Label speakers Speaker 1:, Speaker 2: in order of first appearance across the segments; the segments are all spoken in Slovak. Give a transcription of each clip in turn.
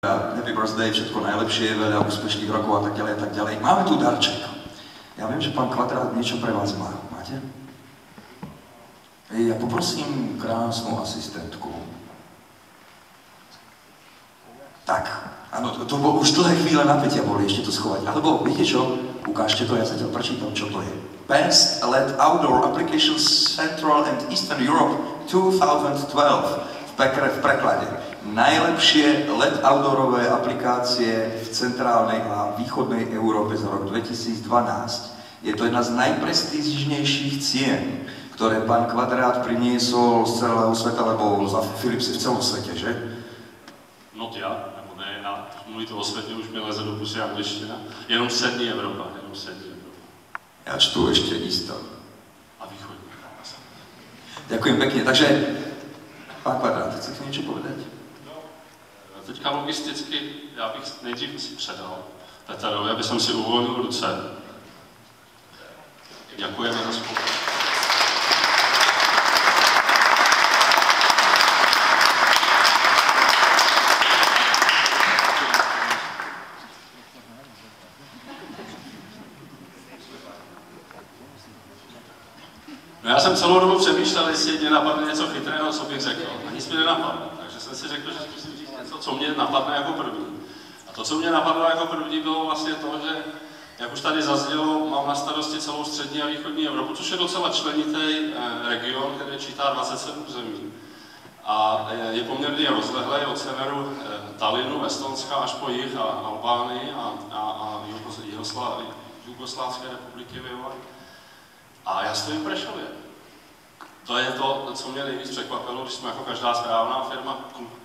Speaker 1: Happy birthday, všetko najlepšie, veľa úspešných rokov a tak ďalej a tak ďalej. Máme tu darček. Ja viem, že pán Kvadrát niečo pre vás má. Máte? Ja poprosím krásnu asistentku. Tak, áno, to bolo už dlhé chvíle napätia boli ešte to schovať. Alebo viete čo? Ukážte to, ja zatiaľ prečítam, čo to je. Best LED Outdoor Applications Central and Eastern Europe 2012 v preklade. Najlepšie LED outdoorové aplikácie v centrálnej a východnej Európe za rok 2012. Je to jedna z najprestížnejších cien, ktoré pán Kvadrát priniesol z celého sveta, lebo za Philips je v celom svete, že?
Speaker 2: Not já, nebo ne, já mluvit o světě už mi leze do pusy angličtina. Jenom střední Evropa, jenom střední Evropa.
Speaker 1: Ja čtu ešte isto.
Speaker 2: A východní.
Speaker 1: Ďakujem pekne, takže pán Kvadrát, chcete niečo povedať?
Speaker 2: Teďka logisticky, já bych nejdřív si předal Peterovi, aby jsem si uvolnil ruce. Děkujeme za spolupráci. No já jsem celou dobu přemýšlel, jestli mě napadne něco chytrého, co bych řekl. A nic mi nenapadlo, takže jsem si řekl, že zkusím říct něco, co mě napadne jako první. A to, co mě napadlo jako první, bylo vlastně to, že, jak už tady zaznělo, mám na starosti celou střední a východní Evropu, což je docela členitý region, který čítá 27 zemí. A je poměrně rozlehlý od severu Talinu, Estonska až po jih a Albánii a Jugoslávské republiky bývalé. A já stojím v Prešově. To je to, co mě nejvíc překvapilo, když jsme jako každá správná firma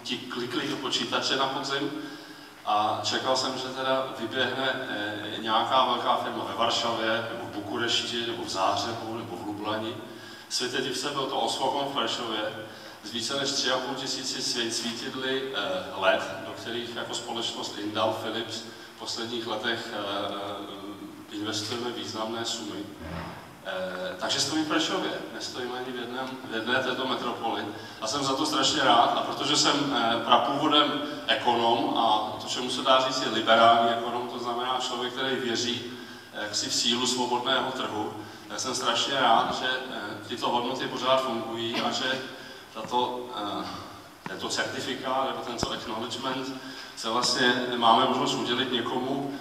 Speaker 2: ti klikli do počítače na podzim a čekal jsem, že teda vyběhne nějaká velká firma ve Varšavě, nebo v Bukurešti, nebo v Záhřebu, nebo v Lublani. Světe div se, byl to Oswakon v Prešově z více než 3,5 tisíci svítidly LED, do kterých jako společnost Indal Philips v posledních letech investujeme významné sumy. Takže stojím v Prešově, nestojím ani v jedné této metropoli a jsem za to strašně rád. A protože jsem prapůvodem ekonom a to, čemu se dá říct, je liberální ekonom, to znamená člověk, který věří jaksi v sílu svobodného trhu, tak jsem strašně rád, že tyto hodnoty pořád fungují a že tento certifikát nebo tento acknowledgement se vlastně máme možnost udělit někomu,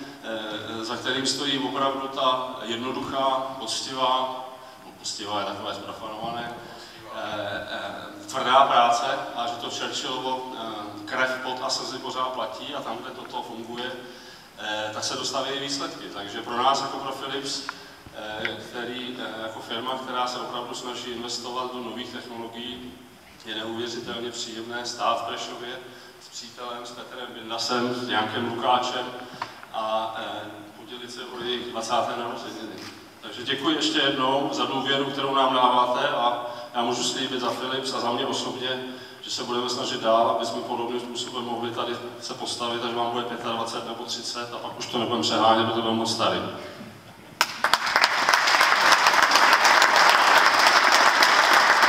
Speaker 2: za kterým stojí opravdu ta jednoduchá, poctivá je takové zprofanované, tvrdá práce a že to Churchillovo krev, pot a slzy pořád platí a tam, kde toto funguje, tak se dostaví výsledky. Takže pro nás jako pro Philips, který jako firma, která se opravdu snaží investovat do nových technologií, je neuvěřitelně příjemné stát v Prešově s přítelem, s Petrem Bindasem, s Jankem Lukáčem a podělit se o jejich 20. narozeniny. Takže děkuji ještě jednou za důvěru, kterou nám dáváte a já můžu slíbit za Philips a za mě osobně, že se budeme snažit dál, aby jsme podobným způsobem mohli tady se postavit, až vám bude 25 nebo 30 a pak už to nebudeme přehánět, protože budeme moc starý.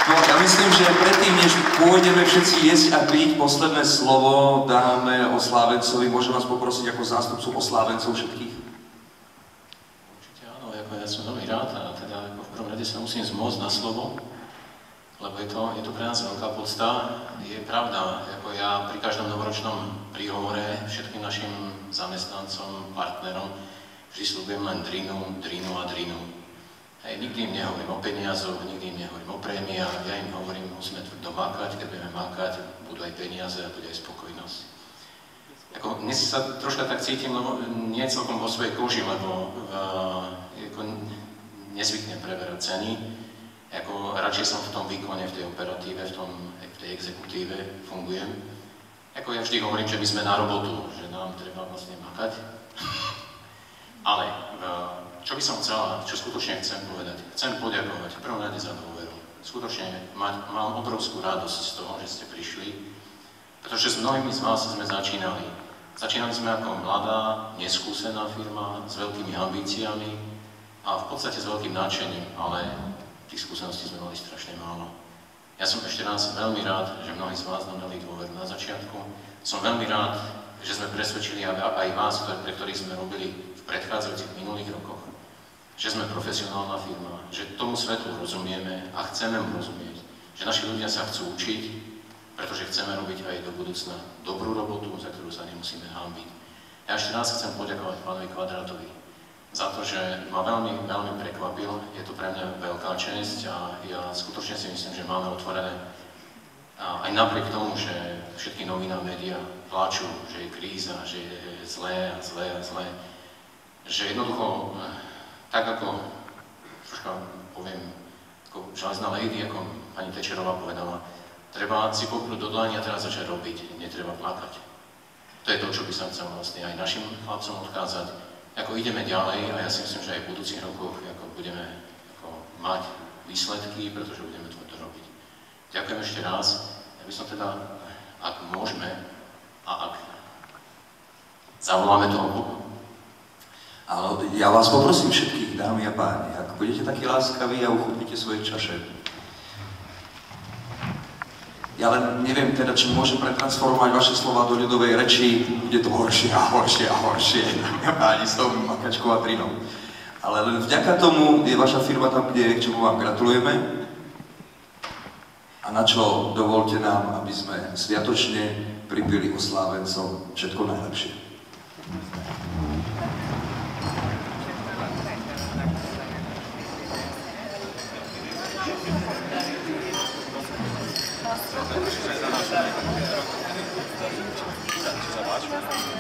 Speaker 1: No, ja myslím, že predtým, než pôjdeme všetci jesť a piť, posledné slovo dáme oslávencovi. Môžem vás poprosiť ako zástupcu oslávencov všetkých?
Speaker 3: Určite áno, ja som veľmi rád a teda ako v prvom rade sa musím zmôcť na slovo, lebo je to pre nás veľká podsta. Je pravda, ako ja pri každom novoročnom príhovore všetkým našim zamestnancom, partnerom vždy sľubujem len drinu a drinu. Hej, nikdy im nehovorím o peniazoch, nikdy im nehovorím o prémiách, ja im hovorím, musíme tvrdo makať, keď budeme makať, budú aj peniaze a bude aj spokojnosť. Ako, dnes sa troška tak cítim, lebo nie celkom vo svojej koži, lebo nezvyknem preberať ceny. Ako, radšej som v tom výkone, v tej operatíve, v tej exekutíve fungujem. Ako ja vždy hovorím, že my sme na robotu, že nám treba vlastne makať. Ale čo by som chcela, čo skutočne chcem povedať? Chcem poďakovať v prvom rade za dôveru. Skutočne mám obrovskú radosť z toho, že ste prišli, pretože s mnohými z vás sme začínali. Začínali sme ako mladá, neskúsená firma s veľkými ambíciami a v podstate s veľkým nadšením, ale tých skúseností sme mali strašne málo. Ja som ešte raz veľmi rád, že mnohí z vás nám dali dôveru na začiatku. Som veľmi rád, že sme presvedčili aj vás, pre ktorých sme robili v predchádzajúcich minulých rokoch, že sme profesionálna firma, že tomu svetu rozumieme a chceme mu rozumieť, že naši ľudia sa chcú učiť, pretože chceme robiť aj do budúcna dobrú robotu, za ktorú sa nemusíme hanbiť. Ja ešte raz chcem poďakovať pánovi Kvadrátovi za to, že ma veľmi, veľmi prekvapil. Je to pre mňa veľká česť a ja skutočne si myslím, že máme otvorené aj napriek tomu, že všetky noviná médiá pláču, že je kríza, že je zlé a zlé a zlé, že jednoducho, tak ako, troška poviem, ako železná lady, ako pani Tečerová povedala, treba si popnúť do dlani a teraz začať robiť, netreba plakať. To je to, čo by som chcel vlastne aj našim chlapcom odkázať. Ako ideme ďalej a ja si myslím, že aj v budúcich rokoch budeme mať výsledky, pretože budeme to robiť. Ďakujem ešte raz. Ja by som teda, ak môžeme a ak zavoláme toho.
Speaker 1: Áno, ja vás poprosím všetkých, dámy a páni, ak budete takí láskaví a uchopíte svoje čaše. Ja len neviem teda, či môžem pretransformovať vaše slova do ľudovej reči, bude to horšie a horšie a horšie, dámy a páni, s tou makačkou a trinou. Ale len vďaka tomu je vaša firma tam, kde je, k čomu vám gratulujeme. A na čo dovolte nám, aby sme sviatočne pripili oslávencom všetko najlepšie.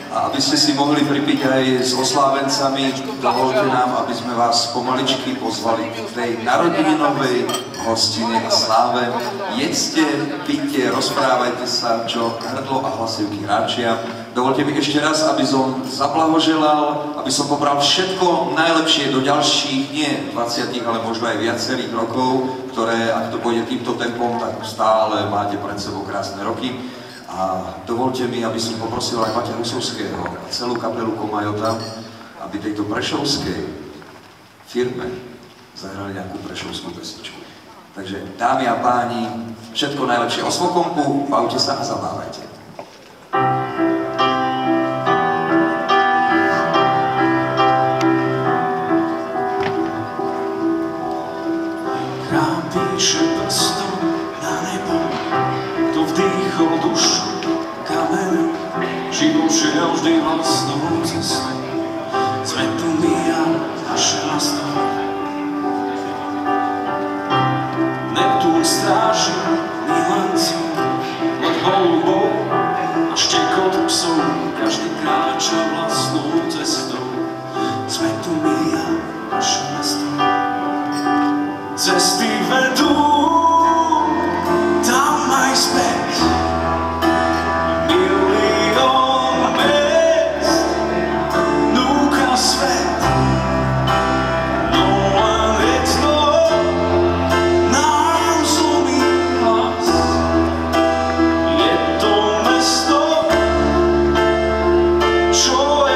Speaker 1: A aby ste si mohli pripiť aj s oslávencami, dovolte nám, aby sme vás pomaličky pozvali k tej narodeninovej hostine a sláve. Jedzte, pite, rozprávajte sa, čo hrdlo a hlasivky ráčia. Dovolte mi ešte raz, aby som zablahoželal, aby som pobral všetko najlepšie do ďalších, nie 20, ale možno aj viacerých rokov, ktoré, ak to pôjde týmto tempom, tak stále máte pred sebou krásne roky. A dovolte mi, aby som poprosil aj Maťa Husovského a celú kapelu Komajota, aby tejto prešovskej firme zahrali nejakú prešovskú pesničku. Takže, dámy a páni, všetko najlepšie o Svokompu, bavte sa a zabávajte.
Speaker 4: Krám píše prstom na nebo, kto vdýchol dušu kameň, život šiel vždy vlastnou cestou, svetu míja naše mesto. Neptún stráži milencov, let holubov a štekot psov, každý kráča vlastnou cestou, svetu míja naše mesto. Cesty vedú tam aj späť, milión miest núka svet, no len jedno nám zlomí hlas. Je to mesto, čo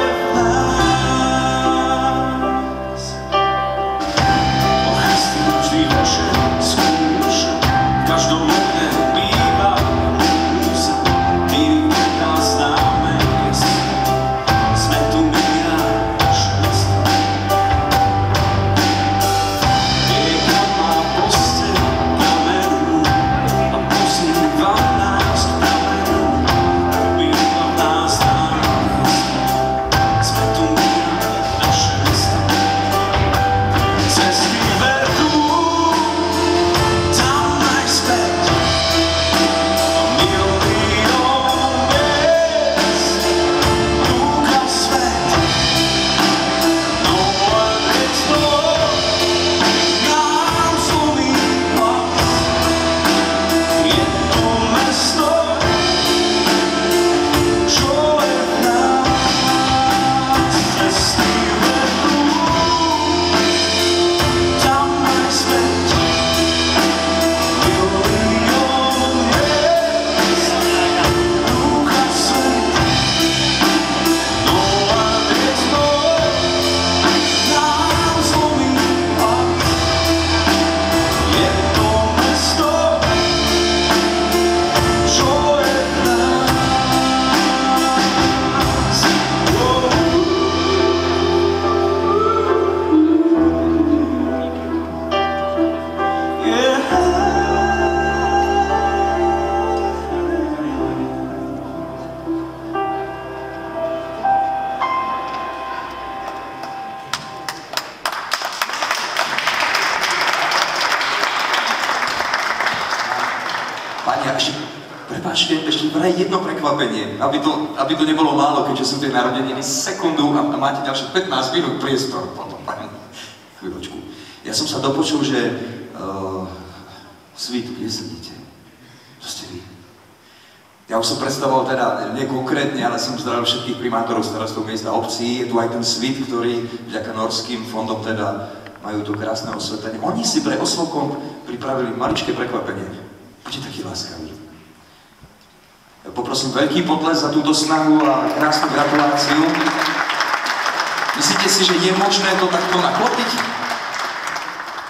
Speaker 1: ešte vraj jedno prekvapenie, aby to nebolo málo, keďže sú tie narodeniny sekundu a máte ďalších 15 minút priestor potom. Chvíľočku. Ja som sa dopočul, že Svít, kde sedíte? To ste vy. Ja už som predstavoval teda, nie konkrétne, ale som zdravil všetkých primátorov, starostov miest a obcí. Je tu aj ten Svít, ktorý vďaka norským fondom teda majú to krásne osvetlenie. Oni si pre oslovkom pripravili maličké prekvapenie. Buďte takí láskaví. Ja poprosím veľký potles za túto snahu a krásnu gratuláciu. Myslíte si, že je možné to takto naklopiť?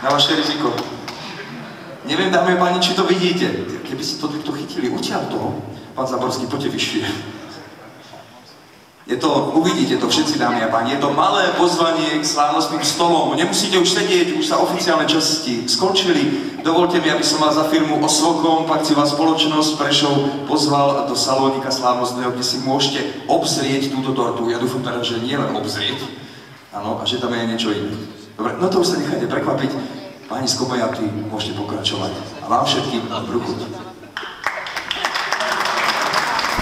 Speaker 1: Na vaše riziko. Neviem, dámy a páni, či to vidíte. Keby si to takto chytili, odtiaľ toho, pán Zaborský, poďte vyššie. Je to, uvidíte to všetci, dámy a páni, je to malé pozvanie k slávnostným stolom. Nemusíte už sedieť, už sa oficiálne časti skončili. Dovolte mi, aby som vás za firmu Osvokom, akciová spoločnosť Prešov, pozval do salónika slávnostného, kde si môžete obzrieť túto tortu. Ja dúfam teda, že nie len obzrieť, áno, a že tam je niečo iné. Dobre, no to už sa nechajte prekvapiť. Páni Skobajatí, môžete pokračovať. A vám všetkým dobrú chuť.